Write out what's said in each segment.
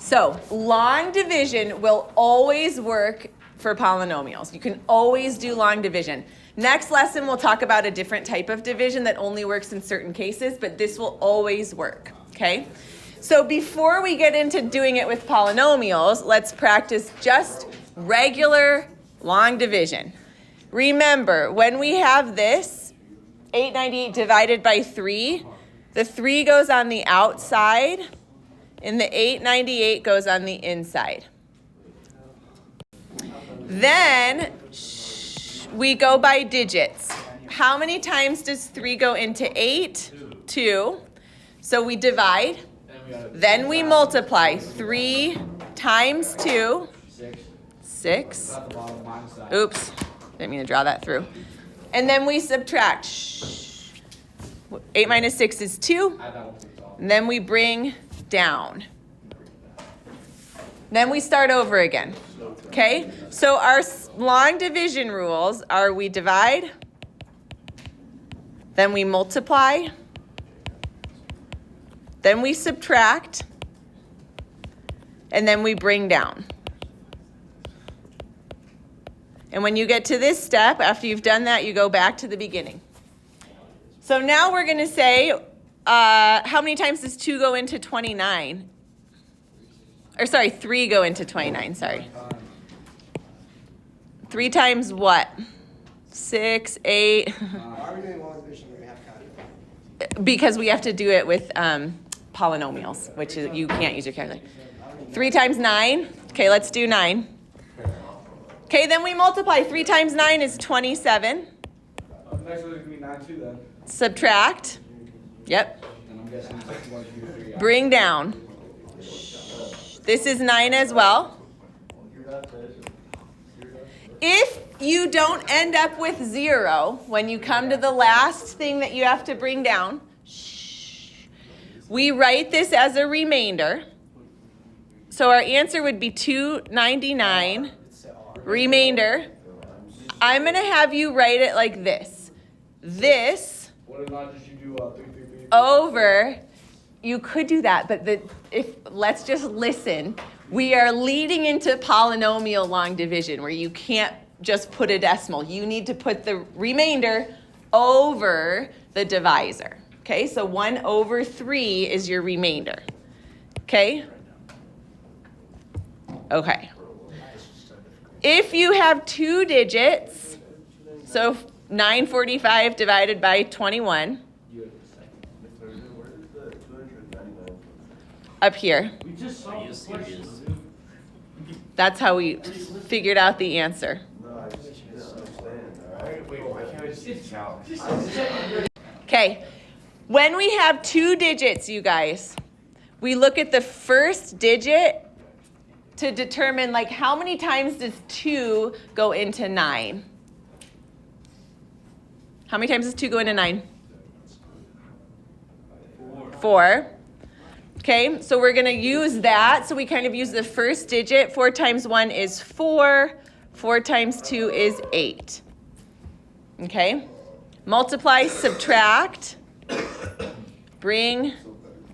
So long division will always work for polynomials. You can always do long division. Next lesson, we'll talk about a different type of division that only works in certain cases, but this will always work, okay? So before we get into doing it with polynomials, let's practice just regular long division. Remember, when we have this, 898 divided by 3, the 3 goes on the outside, and the 898 goes on the inside. Then we go by digits. How many times does 3 go into 8? 2. So we divide. Then we multiply. 3 times 2. 6. Oops. Didn't mean to draw that through. And then we subtract. 8 minus 6 is 2. And then we bring down. Then we start over again. Okay? So our long division rules are we divide, then we multiply, then we subtract, and then we bring down. And when you get to this step, after you've done that, you go back to the beginning. So now we're going to say, how many times does 2 go into 29? Or sorry, 3 go into 29, sorry. 3 times what? 6, 8. Why are we doing long division when we have kind? Because we have to do it with polynomials, which is you can't use your calculator. 3 times 9. Okay, let's do 9. Okay, then we multiply. 3 times 9 is 27. Next one is going to be 9 too then. Subtract. Yep. And I'm guessing 1, 2, 3. Bring down. This is 9 as well. If you don't end up with 0 when you come to the last thing that you have to bring down, we write this as a remainder. So our answer would be 299. Remainder. I'm going to have you write it like this. This over, you could do that, but let's just listen. We are leading into polynomial long division where you can't just put a decimal. You need to put the remainder over the divisor. Okay, so 1 over 3 is your remainder. Okay? Okay. If you have 2 digits, so 945 divided by 21, up here. That's how we figured out the answer. Okay, when we have 2 digits, you guys, we look at the first digit to determine like how many times does 2 go into 9? How many times does 2 go into 9? 4. Okay, so we're going to use that. So we kind of use the first digit. 4 times 1 is 4. 4 times 2 is 8. Okay, multiply, subtract, bring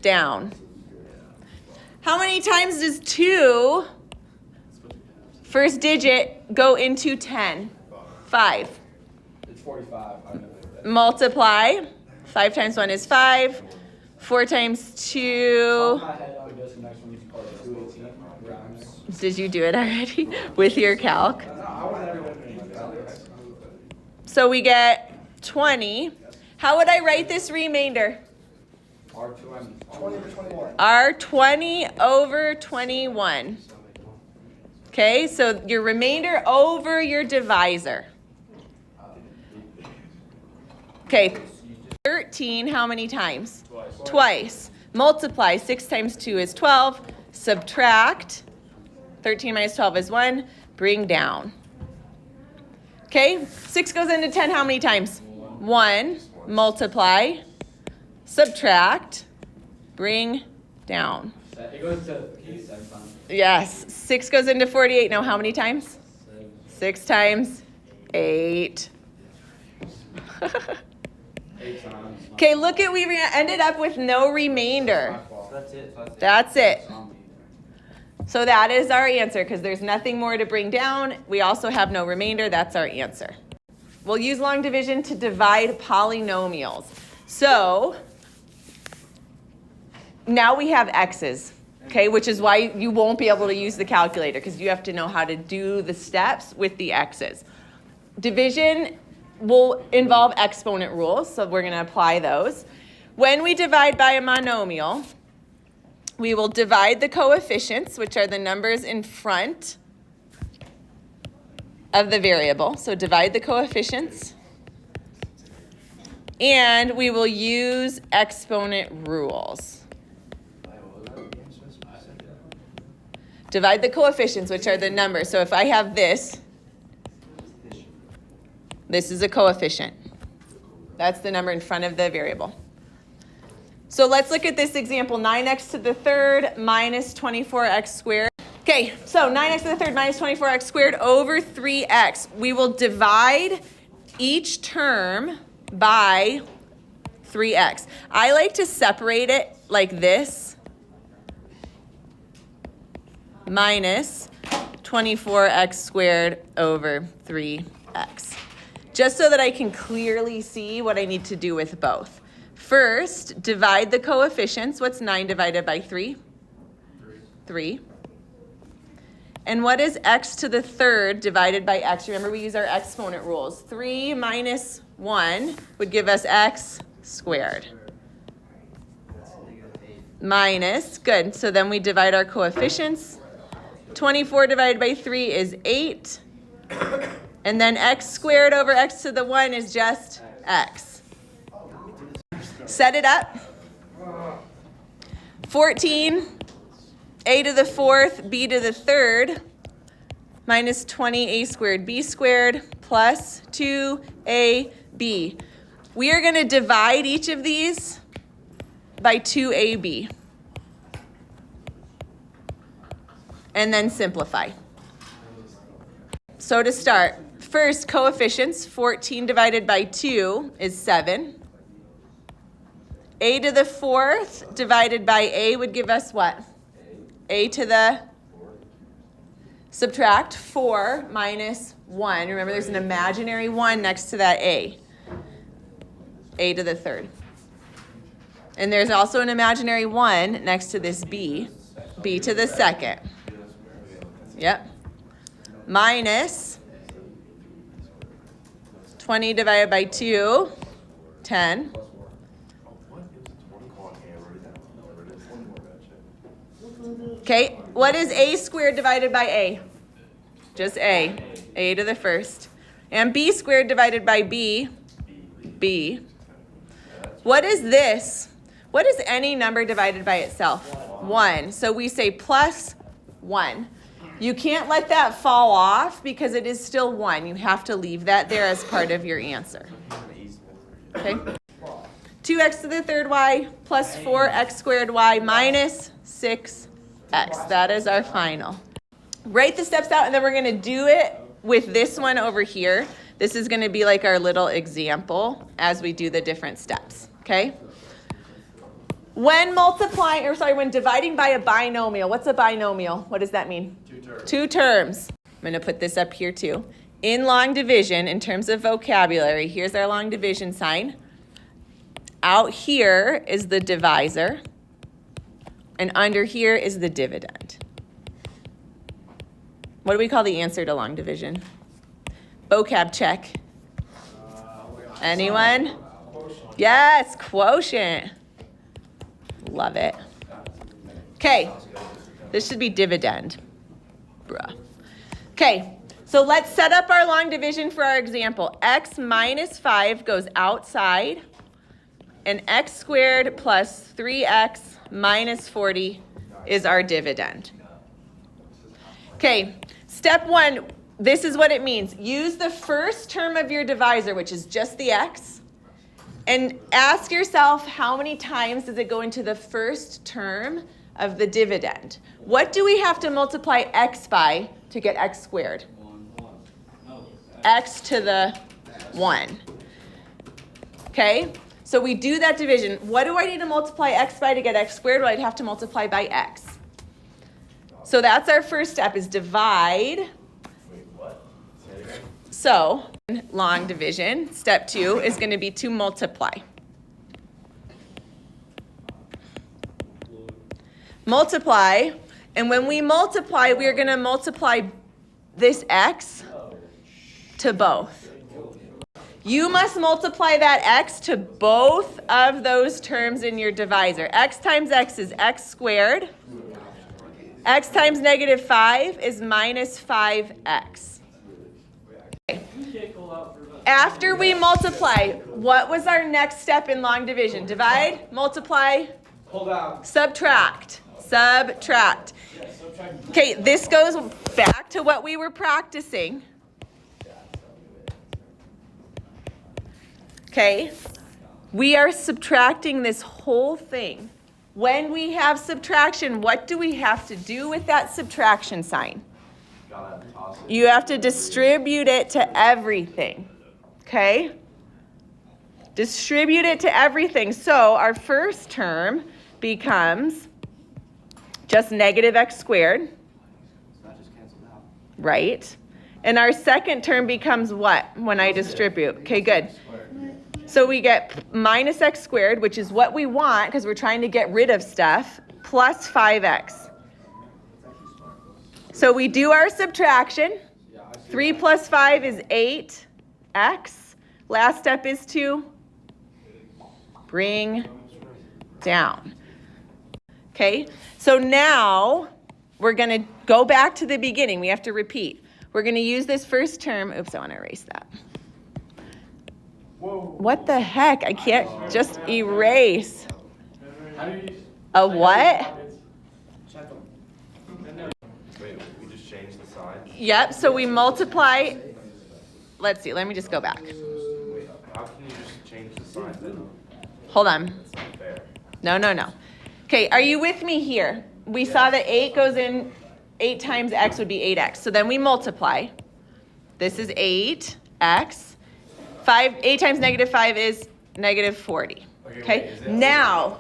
down. How many times does 2, first digit, go into 10? 5. It's 45. Multiply. 5 times 1 is 5. 4 times 2. Did you do it already with your calc? So we get 20. How would I write this remainder? R20 over 21. Okay, so your remainder over your divisor. Okay, 13, how many times? Twice. Multiply, 6 times 2 is 12. Subtract, 13 minus 12 is 1. Bring down. Okay, 6 goes into 10 how many times? 1. Multiply, subtract, bring down. It goes to 7 times. Yes, 6 goes into 48. Now how many times? 6 times 8. 8 times. Okay, look at, we ended up with no remainder. That's it. That's it. So that is our answer because there's nothing more to bring down. We also have no remainder. That's our answer. We'll use long division to divide polynomials. So now we have x's, okay, which is why you won't be able to use the calculator because you have to know how to do the steps with the x's. Division will involve exponent rules, so we're going to apply those. When we divide by a monomial, we will divide the coefficients, which are the numbers in front of the variable. So divide the coefficients. And we will use exponent rules. Divide the coefficients, which are the numbers. So if I have this is a coefficient. That's the number in front of the variable. So let's look at this example, 9x to the third minus 24x squared. Okay, so 9x to the third minus 24x squared over 3x. We will divide each term by 3x. I like to separate it like this, minus 24x squared over 3x, just so that I can clearly see what I need to do with both. First, divide the coefficients. What's 9 divided by 3? 3. And what is x to the third divided by x? Remember, we use our exponent rules. 3 minus 1 would give us x squared. Minus, good. So then we divide our coefficients. 24 divided by 3 is 8. And then x squared over x to the 1 is just x. Set it up. 14, a to the fourth, b to the third, minus 20a squared b squared plus 2ab. We are going to divide each of these by 2ab. And then simplify. So to start, first coefficients, 14 divided by 2 is 7. A to the fourth divided by a would give us what? A to the, subtract 4 minus 1. Remember, there's an imaginary 1 next to that a. A to the third. And there's also an imaginary 1 next to this b. B to the second. Yep. Minus 20 divided by 2, 10. Okay, what is a squared divided by a? Just a. A to the first. And b squared divided by b? B. What is this? What is any number divided by itself? 1. So we say plus 1. You can't let that fall off because it is still 1. You have to leave that there as part of your answer. Okay? 2x to the third y plus 4x squared y minus 6x. That is our final. Write the steps out, and then we're going to do it with this one over here. This is going to be like our little example as we do the different steps. Okay? When dividing by a binomial, what's a binomial? What does that mean? 2 terms. 2 terms. I'm going to put this up here too. In long division, in terms of vocabulary, here's our long division sign. Out here is the divisor, and under here is the dividend. What do we call the answer to long division? Vocab check. Anyone? Yes, quotient. Love it. Okay, this should be dividend. Bruh. Okay, so let's set up our long division for our example. X minus 5 goes outside, and x squared plus 3x minus 40 is our dividend. Okay, step 1, this is what it means. Use the first term of your divisor, which is just the x, and ask yourself how many times does it go into the first term of the dividend. What do we have to multiply x by to get x squared? X to the 1. Okay, so we do that division. What do I need to multiply x by to get x squared? Well, I'd have to multiply by x. So that's our first step, is divide. Wait, what? Say it again. So long division, step 2 is going to be to multiply. Multiply, and when we multiply, we are going to multiply this x to both. You must multiply that x to both of those terms in your divisor. X times x is x squared. X times negative 5 is minus 5x. Okay. After we multiply, what was our next step in long division? Divide, multiply, Pull down. subtract. Subtract. Okay, this goes back to what we were practicing. Okay, we are subtracting this whole thing. When we have subtraction, what do we have to do with that subtraction sign? You have to distribute it to everything. Okay? Distribute it to everything. So our first term becomes just negative x squared. Right? And our second term becomes what when I distribute? Okay, good. So we get minus x squared, which is what we want because we're trying to get rid of stuff, plus 5x. So we do our subtraction. 3 plus 5 is 8x. Last step is to bring down. Okay, so now we're going to go back to the beginning. We have to repeat. We're going to use this first term. Oops, I want to erase that. What the heck? I can't just erase. A what? Wait, we just changed the sign? Yep, so we multiply. Let's see, let me just go back. Wait, how can you just change the sign then? Hold on. That's not fair. No. Okay, are you with me here? We saw that 8 goes in, 8 times x would be 8x. So then we multiply. This is 8x. 8 times negative 5 is negative 40. Okay? Now,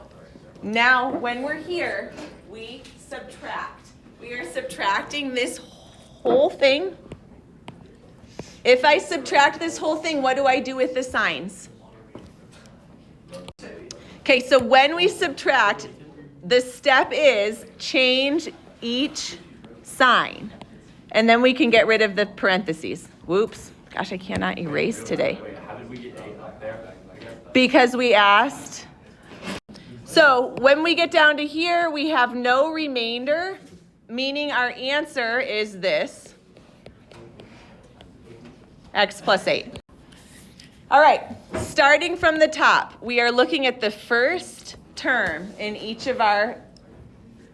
when we're here, we subtract. We are subtracting this whole thing. If I subtract this whole thing, what do I do with the signs? Okay, so when we subtract, the step is change each sign. And then we can get rid of the parentheses. Whoops. Gosh, I cannot erase today. Wait, how did we get 8 up there? Because we asked. So when we get down to here, we have no remainder, meaning our answer is this. X plus 8. All right, starting from the top, we are looking at the first term in each of our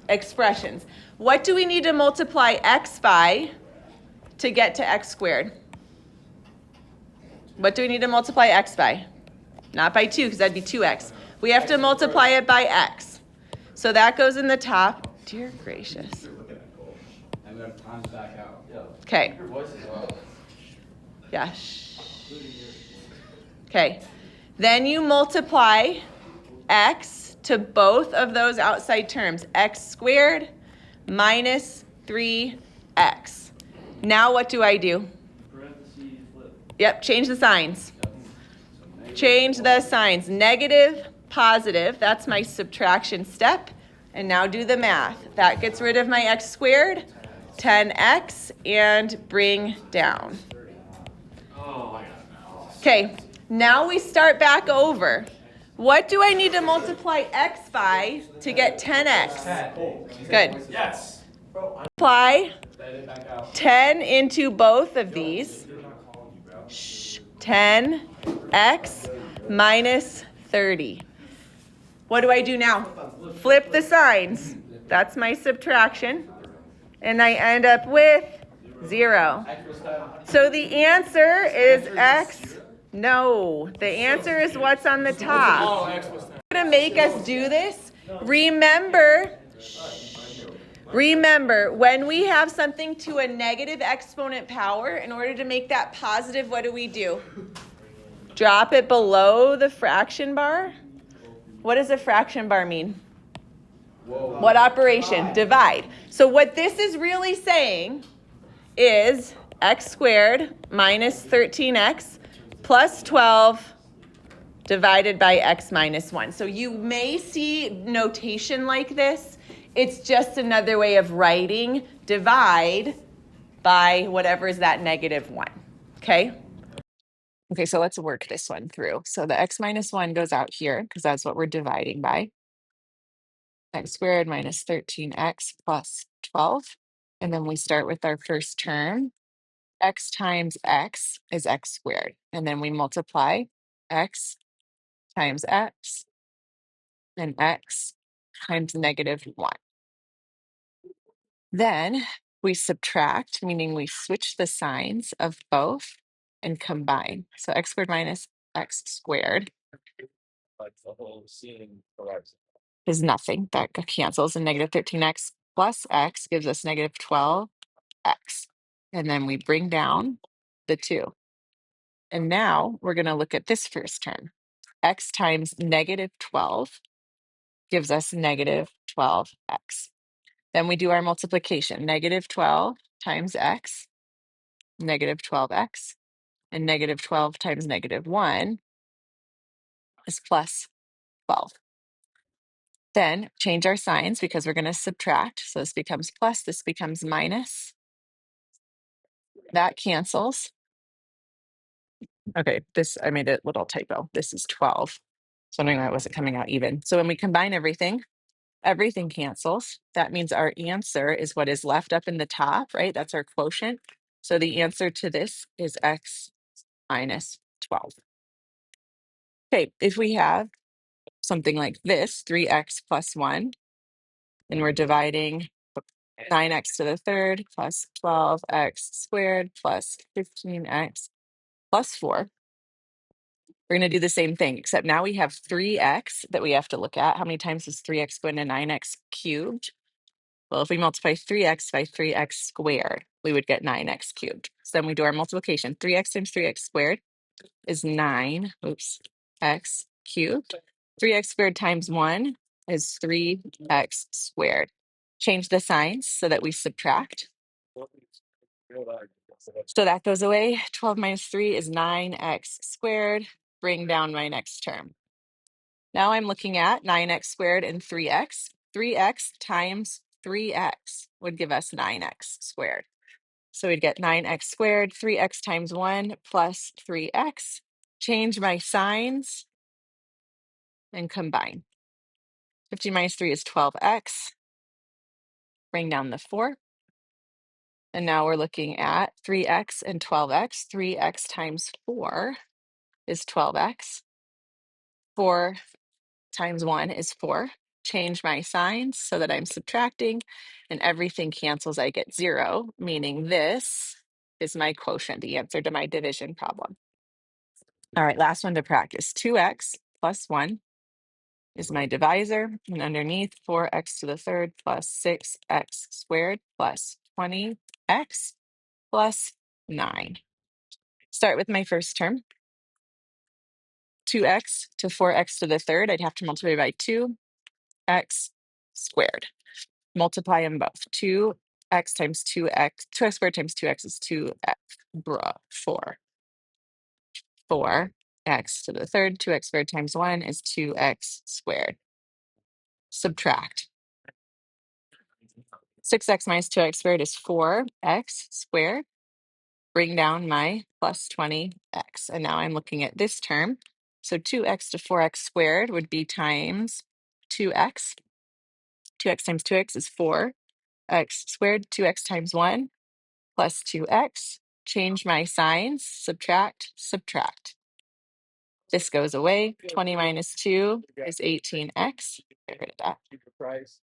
expressions. What do we need to multiply x by to get to x squared? What do we need to multiply x by? Not by 2, because that'd be 2x. We have to multiply it by x. So that goes in the top. Dear gracious. And we have times back out. Okay. Your voice is low. Yeah. Okay. Then you multiply x to both of those outside terms. X squared minus 3x. Now what do I do? Yep, change the signs. Change the signs. Negative, positive, that's my subtraction step. And now do the math. That gets rid of my x squared, 10x, and bring down. Okay, now we start back over. What do I need to multiply x by to get 10x? Good. Yes. Multiply 10 into both of these. 10x minus 30. What do I do now? Flip the signs. That's my subtraction. And I end up with 0. So the answer is x. No, the answer is what's on the top. Going to make us do this. Remember, when we have something to a negative exponent power, in order to make that positive, what do? Drop it below the fraction bar. What does a fraction bar mean? What operation? Divide. So what this is really saying is x squared minus 13x plus 12 divided by x minus 1. So you may see notation like this. It's just another way of writing divide by whatever is that negative 1. Okay? Okay, so let's work this one through. So the x minus 1 goes out here because that's what we're dividing by. X squared minus 13x plus 12. And then we start with our first term. X times x is x squared. And then we multiply x times x and x times negative 1. Then we subtract, meaning we switch the signs of both and combine. So x squared minus x squared is nothing. That cancels. And negative 13x plus x gives us negative 12x. And then we bring down the 2. And now we're going to look at this first term. X times negative 12 gives us negative 12x. Then we do our multiplication. Negative 12 times x, negative 12x. And negative 12 times negative 1 is plus 12. Then change our signs because we're going to subtract. So this becomes plus, this becomes minus. That cancels. Okay, I made a little typo. This is 12. So I knew that wasn't coming out even. So when we combine everything cancels. That means our answer is what is left up in the top, right? That's our quotient. So the answer to this is x minus 12. Okay, if we have something like this, 3x plus 1, and we're dividing 9x to the third plus 12x squared plus 15x plus 4. We're going to do the same thing, except now we have 3x that we have to look at. How many times does 3x go into 9x cubed? Well, if we multiply 3x by 3x squared, we would get 9x cubed. So then we do our multiplication. 3x times 3x squared is 9, x cubed. 3x squared times 1 is 3x squared. Change the signs so that we subtract. So that goes away. 12 minus 3 is 9x squared. Bring down my next term. Now I'm looking at 9x squared and 3x. 3x times 3x would give us 9x squared. So we'd get 9x squared, 3x times 1 plus 3x. Change my signs and combine. 15 minus 3 is 12x. Bring down the 4. And now we're looking at 3x and 12x. 3x times 4 is 12x. 4 times 1 is 4. Change my signs so that I'm subtracting and everything cancels. I get 0, meaning this is my quotient, the answer to my division problem. All right, last one to practice. 2x plus 1 is my divisor, and underneath 4x to the third plus 6x squared plus 20x plus 9. Start with my first term. 2x to 4x to the third, I'd have to multiply by 2x squared. Multiply them both. 2x times 2x, 2x squared times 2x is 2x, 4. 4x to the third, 2x squared times 1 is 2x squared. Subtract. 6x minus 2x squared is 4x squared. Bring down my plus 20x. And now I'm looking at this term. So 2x to 4x squared would be times 2x. 2x times 2x is 4x squared. 2x times 1 plus 2x. Change my signs. Subtract, subtract. This goes away. 20 minus 2 is 18x. Get rid of that.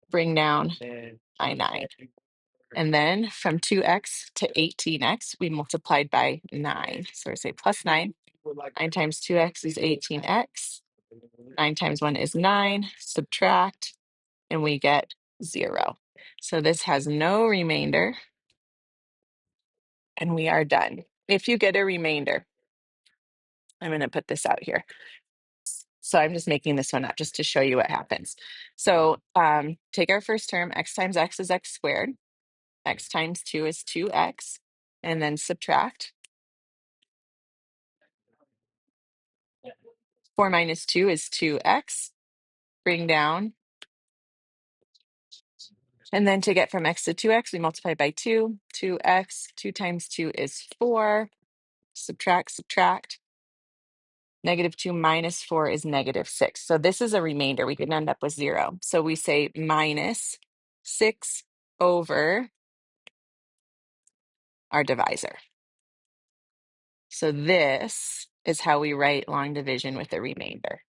Bring down my 9. And then from 2x to 18x, we multiplied by 9. So we say plus 9. 9 times 2x is 18x. 9 times 1 is 9. Subtract, and we get 0. So this has no remainder, and we are done. If you get a remainder, I'm going to put this out here. So I'm just making this one up just to show you what happens. So take our first term, x times x is x squared, x times 2 is 2x, and then subtract. 4 minus 2 is 2x, bring down. And then to get from x to 2x, we multiply by 2, 2x, 2 times 2 is 4, subtract, subtract. Negative 2 minus 4 is negative 6. So this is a remainder. We can end up with 0. So we say minus 6 over our divisor. So this is how we write long division with a remainder.